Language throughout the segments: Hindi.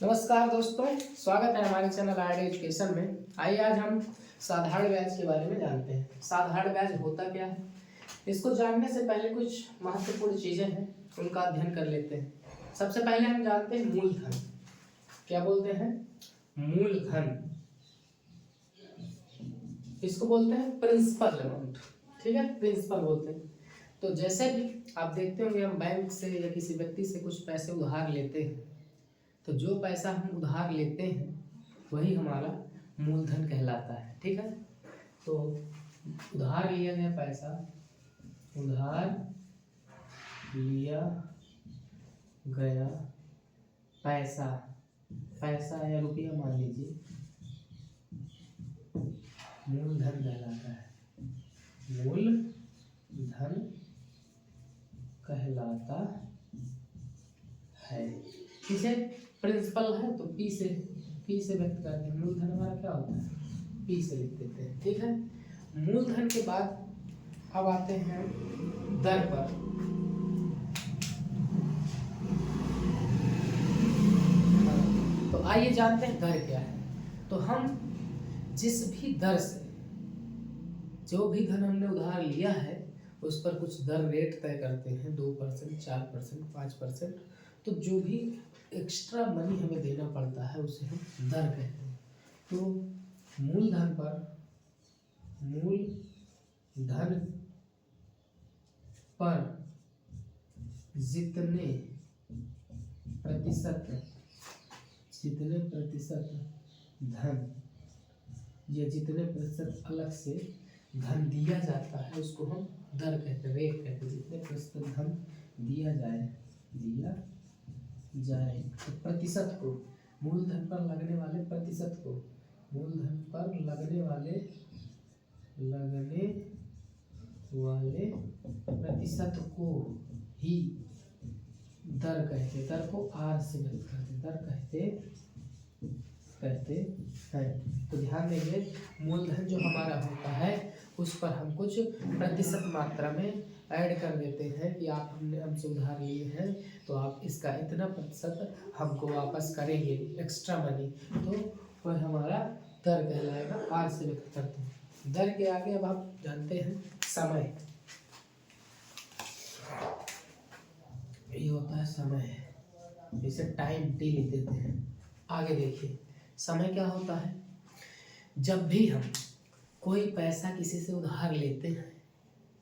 नमस्कार दोस्तों, स्वागत है हमारे चैनल आर्ट एजुकेशन में। आइए आज हम साधारण ब्याज के बारे में जानते हैं। साधारण ब्याज होता क्या है, इसको जानने से पहले कुछ महत्वपूर्ण चीजें हैं, उनका अध्ययन कर लेते हैं। सबसे पहले हम जानते हैं मूलधन। क्या बोलते हैं? मूलधन। इसको बोलते हैं प्रिंसिपल अमाउंट। ठीक है, प्रिंसिपल बोलते हैं। तो जैसे भी आप देखते होंगे, हम बैंक से या किसी व्यक्ति से कुछ पैसे उधार लेते हैं, तो जो पैसा हम उधार लेते हैं वही हमारा मूलधन कहलाता है। ठीक है, तो उधार लिया गया पैसा, उधार लिया गया पैसा, पैसा या रुपया मान लीजिए, मूलधन कहलाता है। मूलधन कहलाता है। किसे? प्रिंसिपल है तो पी से व्यक्त करते हैं। मूलधन हमारा क्या होता है? पी से लिख देते हैं। ठीक है, मूलधन के बाद अब आते हैं दर पर। तो आइए जानते हैं दर क्या है। तो हम जिस भी दर से, जो भी धन हमने उधार लिया है उस पर कुछ दर रेट तय करते हैं, 2%, 4%, 5%। तो जो भी एक्स्ट्रा मनी हमें देना पड़ता है उसे हम दर कहते हैं। तो मूलधन पर जितने प्रतिशत धन या जितने प्रतिशत अलग से धन दिया जाता है उसको हम दर कहते हैं, रेट कहते हैं। जितने प्रतिशत धन दिया जाए तो प्रतिशत को, मूलधन पर लगने वाले प्रतिशत को, मूलधन पर लगने वाले प्रतिशत को ही दर कहते। दर को आर से व्यक्त करते, दर कहते हैं। तो ध्यान देंगे, मूलधन जो हमारा होता है उस पर हम कुछ प्रतिशत मात्रा में ऐड कर देते हैं कि आप हमसे उधार लिए हैं तो आप इसका इतना प्रतिशत हमको वापस करेंगे, एक्स्ट्रा मनी, तो वह हमारा दर कहलाएगा। आर से व्यक्त करते हैं। दर के आगे अब आप जानते हैं समय। ये होता है समय, इसे टाइम टी लिख देते हैं। आगे देखिए, समय क्या होता है? जब भी हम कोई पैसा किसी से उधार लेते हैं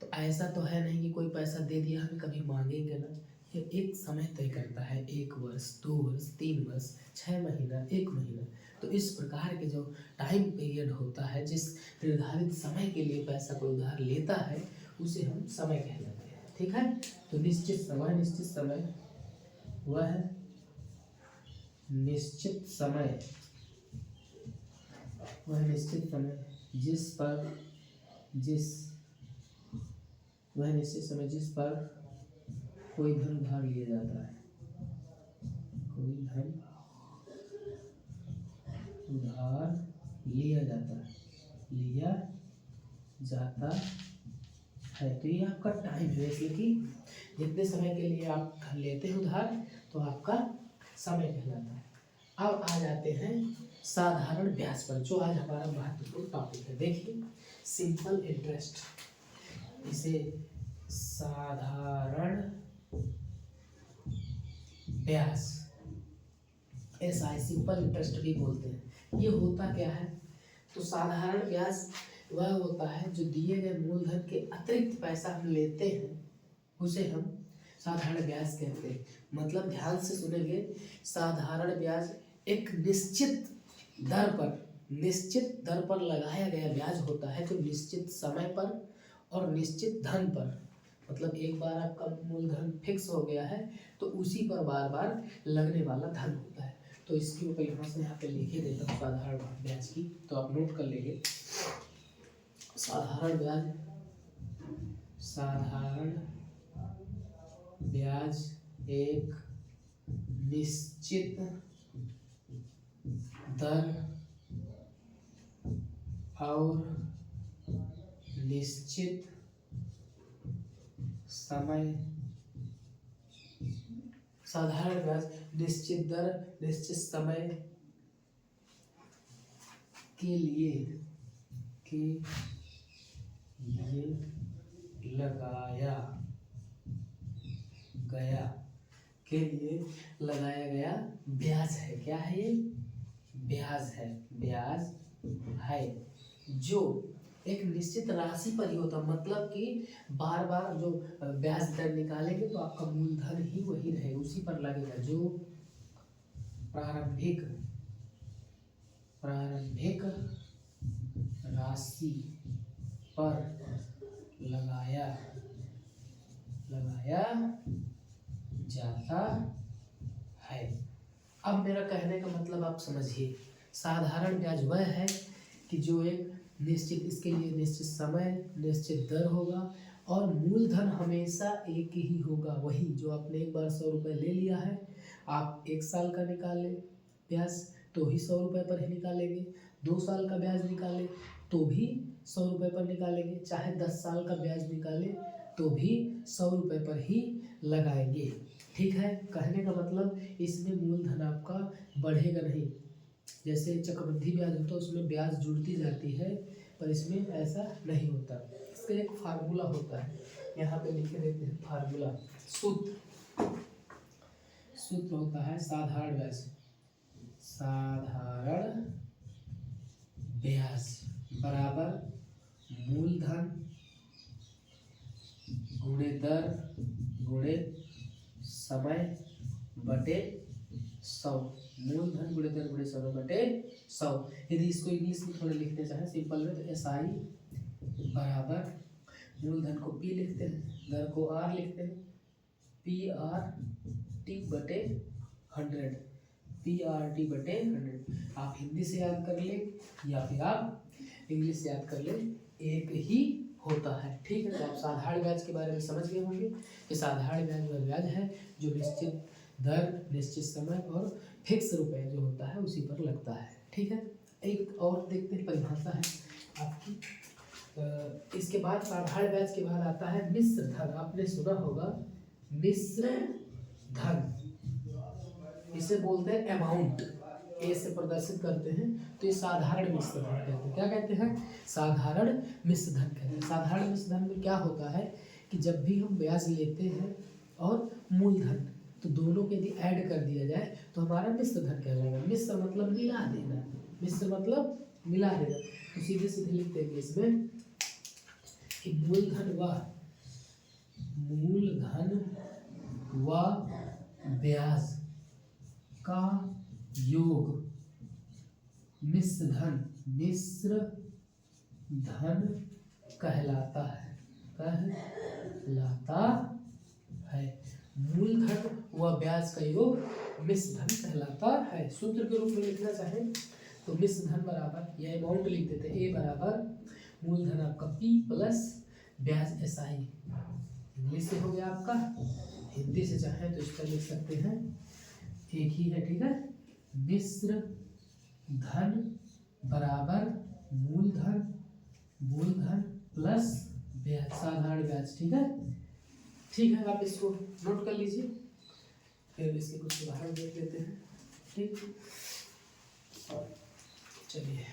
तो ऐसा तो है नहीं कि कोई पैसा दे दिया हमें कभी मांगेंगे ना। ये एक समय तय करता है, 1 वर्ष, 2 वर्ष, 3 वर्ष, 6 महीना, 1 महीना। तो इस प्रकार के जो टाइम पीरियड होता है, जिस निर्धारित समय के लिए पैसा कोई उधार लेता है उसे हम समय कहलाते हैं। ठीक है, तो निश्चित समय वह निश्चित समय जिस पर कोई धन उधार लिया जाता है, कोई धन उधार लिया जाता है। तो ये आपका टाइम है, जैसे कि जितने समय के लिए आप धन लेते हैं उधार तो आपका समय कहलाता है। अब आ जाते हैं साधारण ब्याज पर, जो आज हमारा महत्वपूर्ण टॉपिक है। देखिए, सिंपल इंटरेस्ट, इसे साधारण ब्याज, SI सिंपल इंटरेस्ट भी बोलते हैं। ये होता क्या है? तो साधारण ब्याज वह होता है जो दिए गए मूलधन के अतिरिक्त पैसा हम लेते हैं उसे हम साधारण ब्याज कहते हैं। मतलब ध्यान से सुनेंगे, साधारण ब्याज एक निश्चित दर पर लगाया गया ब्याज होता है, जो निश्चित समय पर और निश्चित धन पर, मतलब एक बार आपका मूलधन फिक्स हो गया है तो उसी पर बार बार लगने वाला धन होता है। तो इसकी परिभाषा यहाँ पे लिखे देता हूँ साधारण ब्याज की, तो आप नोट कर लेंगे। साधारण ब्याज एक निश्चित दर और निश्चित साधारण ब्याज निश्चित दर निश्चित समय के लिए लगाया गया ब्याज है। क्या है ये? ब्याज है। ब्याज है जो एक निश्चित राशि पर ही होता, मतलब कि बार बार जो ब्याज दर निकालेंगे तो आपका मूलधन ही वही रहेगा, उसी पर लगेगा। जो प्रारंभिक राशि पर लगाया जाता है। अब मेरा कहने का मतलब आप समझिए, साधारण ब्याज वह है कि जो एक निश्चित, इसके लिए निश्चित समय निश्चित दर होगा और मूलधन हमेशा एक ही होगा, वही जो आपने एक बार 100 रुपये ले लिया है, आप 1 साल का निकालें ब्याज तो ही 100 रुपये पर ही निकालेंगे, 2 साल का ब्याज निकालें तो भी 100 रुपये पर निकालेंगे, चाहे 10 साल का ब्याज निकालें तो भी 100 रुपये पर ही लगाएंगे। ठीक है, कहने का मतलब इसमें मूलधन आपका बढ़ेगा नहीं। जैसे चक्रवृद्धि ब्याज होता है उसमें ब्याज जुड़ती जाती है, पर इसमें ऐसा नहीं होता। इसका एक फार्मूला होता है, यहाँ पे लिखे देते हैं फार्मूला। सूत्र होता है साधारण ब्याज बराबर मूलधन गुणे दर गुणे समय बटे 100। मूलधन गुणे दर गुणे समय बटे 100। यदि इसको इंग्लिश में थोड़ा लिखते चाहे सिंपल में, तो SI बराबर मूलधन को P लिखते हैं, दर को R लिखते हैं, PRT बटे 100, PRT बटे 100। आप हिंदी से याद कर ले या फिर आप इंग्लिश से याद कर ले, एक ही होता है। ठीक है, तो आप साधारण ब्याज के बारे में समझ गए होंगे कि साधारण ब्याज वह ब्याज है जो निश्चित दर निश्चित समय और फिक्स रुपए जो होता है उसी पर लगता है। ठीक है, एक और देखते हैं परिभाषा है आपकी। इसके बाद साधारण ब्याज के बाद आता है मिश्र धन। आपने सुना होगा मिश्र धन, इसे बोलते हैं अमाउंट, ए से प्रदर्शित करते हैं तो ये साधारण मिश्र धन कहते हैं। क्या कहते हैं? साधारण मिश्र धन कहते हैं। साधारण मिश्र धन में क्या होता है कि जब भी हम ब्याज लेते हैं और मूलधन, तो दोनों के यदि ऐड कर दिया जाए तो हमारा मिश्र धन कहलाएगा। मिश्र मतलब मिला देना, मिश्र मतलब मिला देना। तो सीधे सीधे लिख देंगे इसमें कि मूलधन व ब्याज का योग मिश्र धन कहलाता है। मूलधन व ब्याज का योग मिश्र धन कहलाता है। सूत्र के रूप में लिखना चाहें तो मिश्र धन बराबर, या अमाउंट लिख देते हैं, ए बराबर मूलधन आपका P प्लस ब्याज SI। इंग्लिश से हो गया आपका, हिंदी से चाहें तो इस पर लिख सकते हैं, एक ही है। ठीक है, मिश्र धन बराबर मूलधन प्लस ब्याज, साधारण ब्याज। ठीक है, आप इसको नोट कर लीजिए, फिर इसके कुछ उदाहरण देख लेते हैं। ठीक, चलिए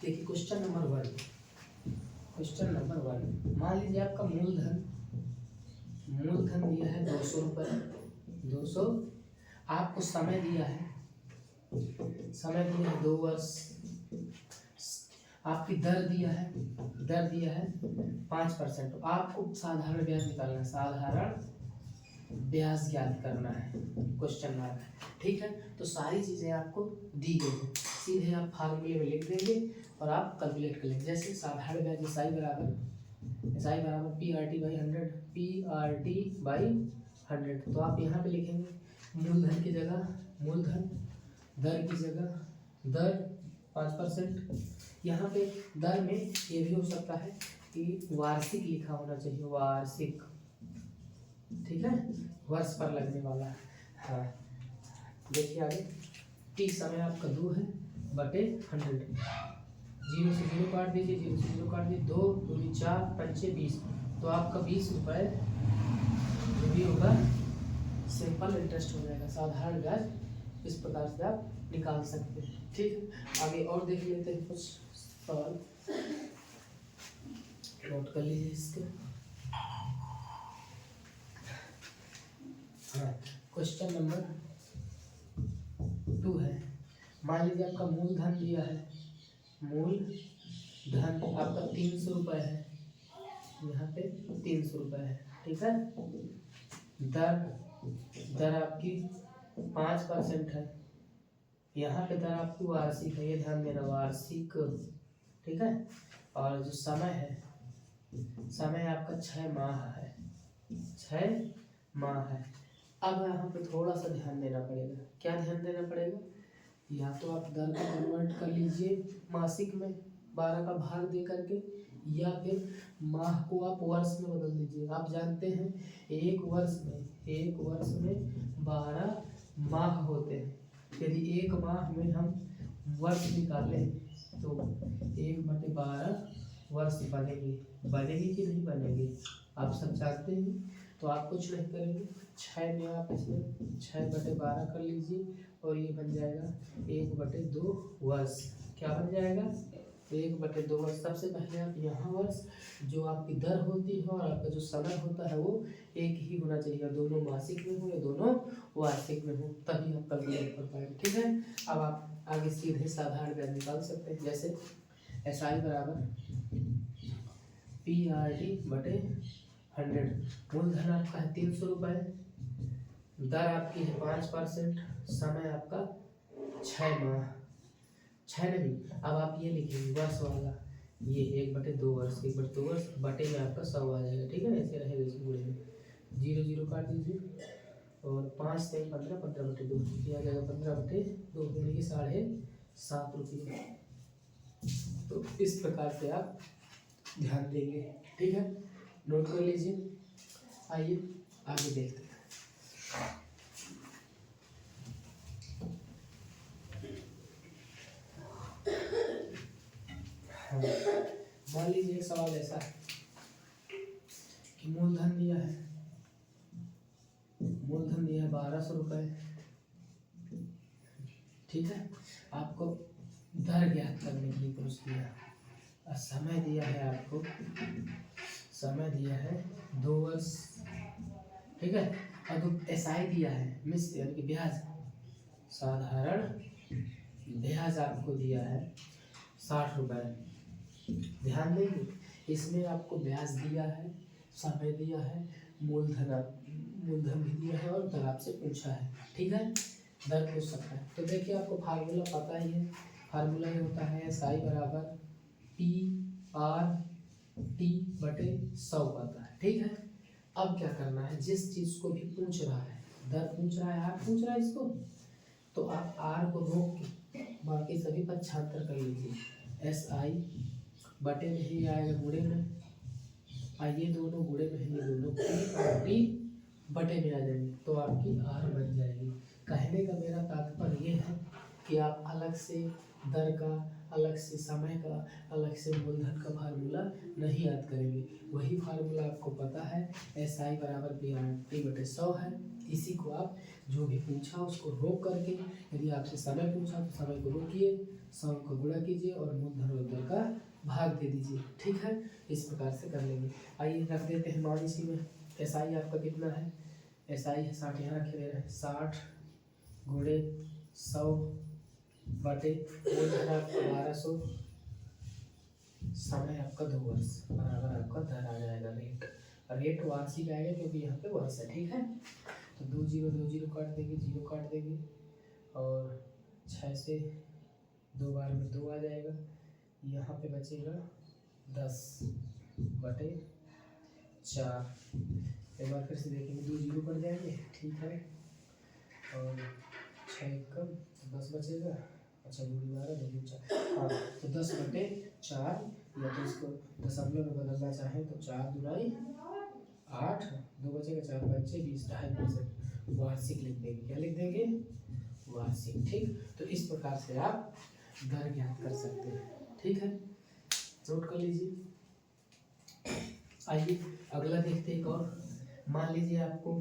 देखिए क्वेश्चन नंबर 1। मान लीजिए आपका मूलधन दिया है 200 रुपये, 200। आपको समय दिया है 2 वर्ष। आपकी दर दिया है 5%। तो आपको साधारण ब्याज निकालना है, साधारण ब्याज ज्ञात करना है, क्वेश्चन मार्क है। ठीक है, तो सारी चीज़ें आपको दी गई हैं, सीधे आप फार्मूले में लिख देंगे और आप कैलकुलेट कर लेंगे। जैसे साधारण ब्याज SI बराबर PRT बाई 100, तो आप यहाँ पे लिखेंगे मूलधन की जगह मूलधन, दर की जगह दर 5%। यहाँ पे दर में ये भी हो सकता है कि वार्षिक लिखा होना चाहिए, वार्षिक। ठीक है, वर्ष पर लगने वाला है। हाँ, देखिए आगे टी समय आपका 2 है बटे 100। 0 से 0 काट दीजिए, 0 से 0 काट दीजिए, 2 दूनी 4 पंचे 20, तो आपका 20 रुपये जो भी होगा सिंपल इंटरेस्ट हो जाएगा, साधारण ब्याज। इस प्रकार से आप निकाल सकते हैं। ठीक है, आगे और देख लेते हैं कुछ सवाल, नोट कर लीजिए इसके। हाँ, क्वेश्चन नंबर 2 है। मान लीजिए आपका मूलधन दिया है, मूलधन आपका 300 रुपये है, यहाँ पे 300 रुपये है। ठीक है, दर आपकी 5% है, यहाँ पे दर आपकी वार्षिक है, ये ध्यान देना, वार्षिक। ठीक है, और जो समय है, समय आपका 6 माह है, 6 माह है। अब यहाँ पे थोड़ा सा ध्यान देना पड़ेगा। क्या ध्यान देना पड़ेगा? या तो आप दर को कन्वर्ट कर लीजिए मासिक में 12 का भाग दे करके, या फिर माह को आप वर्ष में बदल दीजिए। आप जानते हैं एक वर्ष में 12 माह होते हैं। यदि एक माह में हम वर्ष निकालें तो 1/12 वर्ष बनेगी कि नहीं बनेगी, आप सब जानते हैं। तो आप कुछ नहीं करेंगे, 6 में आप इसमें 6/12 कर लीजिए और ये बन जाएगा 1/2 वर्ष। क्या बन जाएगा? 1/2 वर्ष। सबसे पहले आप यहाँ वर्ष, जो आपकी दर होती है और आपका जो समय होता है वो एक ही होना चाहिए, दोनों मासिक में हो या दोनों वार्षिक में हो, तभी आप कैलकुलेट कर पाएंगे। ठीक है, अब आप आगे सीधे साधारण ब्याज निकाल सकते हैं। जैसे SI बराबर PRT/100। मूलधन आपका है 300 रुपये, दर आपकी है 5%, समय आपका 6 माह, 6 नहीं, अब आप ये लिखेंगे वर्ष वाला, ये 1/2 वर्ष, 1/2 वर्ष बटे में आपका 100 आ जाएगा। ठीक है, ऐसे रहेगा इस गुणे में, 0 0 काट दीजिए और 5 से 15, 15/2, ये आ जाएगा 15/2, यानी कि 7.5 रुपये। तो इस प्रकार से आप ध्यान देंगे। ठीक है, नोट कर लीजिए। आइए आगे देखते हैं। मान लीजिए एक सवाल ऐसा है कि मूलधन दिया है 1200 रुपये। ठीक है, आपको दर ज्ञात करने के लिए पूछ दिया और समय दिया है, आपको समय दिया है 2 वर्ष। ठीक है, और जो SI दिया है, मिस यानी कि ब्याज, साधारण ब्याज आपको दिया है 60 रुपये। ध्यान देंगे, इसमें आपको ब्याज दिया है, समय दिया है, मूलधन भी दिया है और दर आपसे पूछा है। ठीक है, दर पूछ सकता है। तो देखिए, आपको फार्मूला पता ही है, फार्मूला ये होता है SI बराबर PRT/100 आता है। ठीक है, अब क्या करना है, जिस चीज को भी पूछ रहा है, दर पूछ रहा है, R पूछ रहा है इसको, तो आप R को रोक के बाकी सभी पक्षांतर कर लीजिए। SI बटे में ही आएगा गुणे में, ये दोनों गुणे में है, ये दोनों PRT बटे में आ जाएंगे, तो आपकी R बन जाएगी। कहने का मेरा तात्पर्य ये है कि आप अलग से दर का, अलग से समय का, अलग से मूलधन का फार्मूला नहीं याद करेंगे। वही फार्मूला आपको पता है, SI बराबर PRT/100 है। इसी को आप जो भी पूछा उसको रोक करके, यदि आपसे समय पूछा तो समय को रोकिए, 100 को गुणा कीजिए और मूलधन और दर का भाग दे दीजिए। ठीक है, इस प्रकार से कर लेंगे। आइए रख देते हैं मान इसी में। SI आपका कितना है? SI है 60, यहाँ रखे हुए हैं 60 गुणे 100 बटे मूलधन आपका 1200, समय आपका 2 वर्ष, बराबर आपका दर आ जाएगा। रेट वार्षिक आएगा क्योंकि यहाँ पे वर्ष है। ठीक है, तो 2 0 2 0 काट देंगे, 0 काट देंगे और 6 से 2 बार में 2 आ जाएगा। यहाँ पे बचेगा 10/4। एक बार फिर से देखेंगे, 2 0 कट जाएंगे। ठीक है, और 6 कम 10 बचेगा। अच्छा, 2 12 2 4, हाँ, तो 10/4, या तो इसको दशमलव में बदलना चाहें तो 4 दूनी 8, 2 बचेगा, 4 5 20, 2.5% वार्षिक लिख देंगे। क्या लिख देंगे? वार्षिक। ठीक, तो इस प्रकार से आप दर ज्ञात कर सकते हैं। ठीक है, नोट कर लीजिए। आइए अगला देखते हैं। एक और मान लीजिए आपको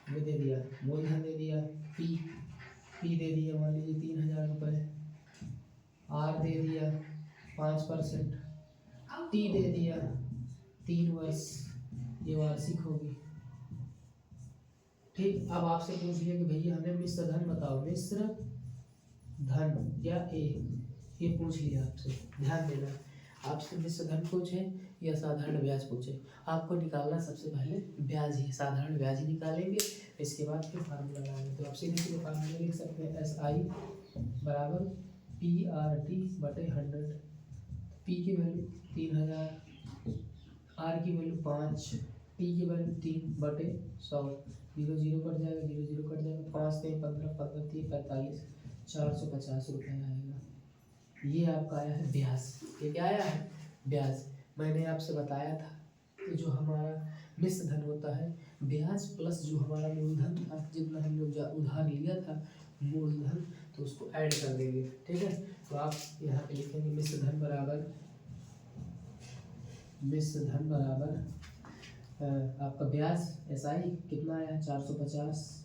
वो दे दिया, मूलधन दे दिया पी दे दिया, मान लीजिए 3000 रुपये, आर दे दिया 5%, टी दे दिया 3 वर्ष, ये वार्षिक होगी। ठीक, अब आपसे पूछ लिया कि भैया हमें मिश्र धन बताओ, मिश्र धन या ये पूछ लिया आपसे, ध्यान देना। आपसे मिश्र धन पूछे या साधारण ब्याज पूछे, आपको निकालना सबसे पहले ब्याज ही, साधारण ब्याज ही निकालेंगे। इसके बाद फिर फार्मूला लगाएंगे। तो आपसे देखिए फार्मूला लिख सकते हैं, SI बराबर PRT बटे 100। पी की वैल्यू 3000, आर की वैल्यू 5, टी की वैल्यू 3 बटे 100। 0 0 कट जाएगा, 0 0 कट जाएगा, 5 से 15, 15 3 45, 450 रुपये आएगा। ये आपका आया है ब्याज। ये क्या आया है? ब्याज। मैंने आपसे बताया था कि जो हमारा मिश्र धन होता है, ब्याज प्लस जो हमारा मूलधन था, जितना हम लोग उधार लिया था मूलधन, तो उसको ऐड कर देंगे। ठीक है, तो आप यहाँ पे लिखेंगे मिश्र धन बराबर आपका ब्याज SI कितना आया 450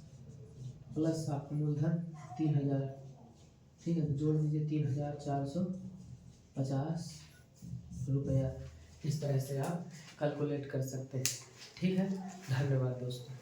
प्लस आपका मूलधन 3000। ठीक है, तो जोड़ दीजिए 3450 रुपया। इस तरह से आप कैलकुलेट कर सकते हैं। ठीक है, धन्यवाद दोस्तों।